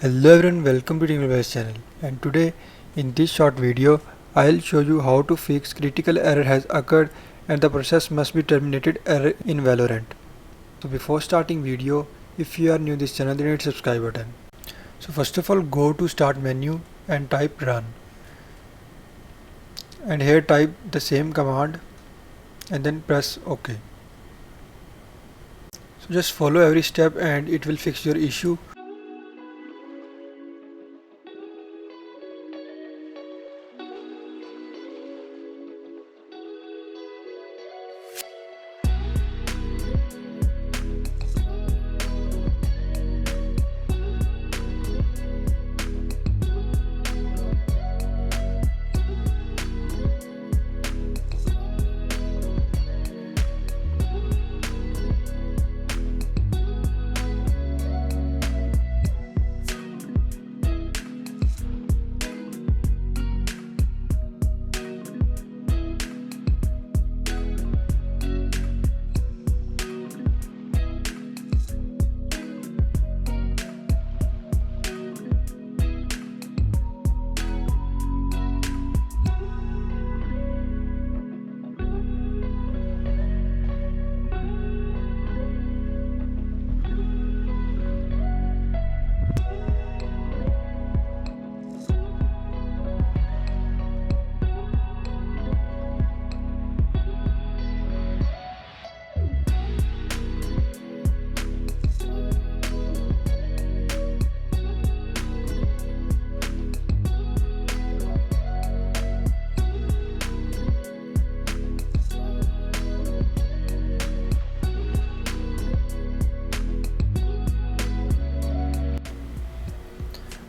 Hello everyone, welcome to Technical channel, and today in this short video I'll show you how to fix critical error has occurred and the process must be terminated error in Valorant. So before starting video, if you are new to this channel, then hit subscribe button. So first of all, go to start menu and type run, and here type the same command and then press OK. So just follow every step and it will fix your issue.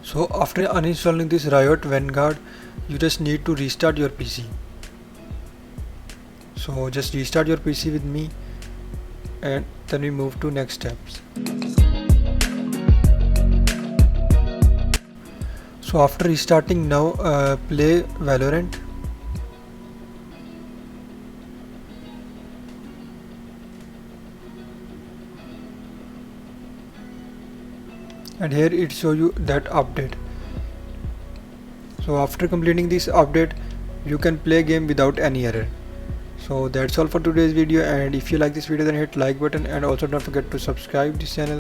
So after uninstalling this Riot Vanguard, you just need to restart your PC. So just restart your PC with me and then we move to next steps. So after restarting, now play Valorant. And here it shows you that update. So after completing this update, you can play game without any error. So that's all for today's video, and if you like this video, then hit like button and also don't forget to subscribe this channel.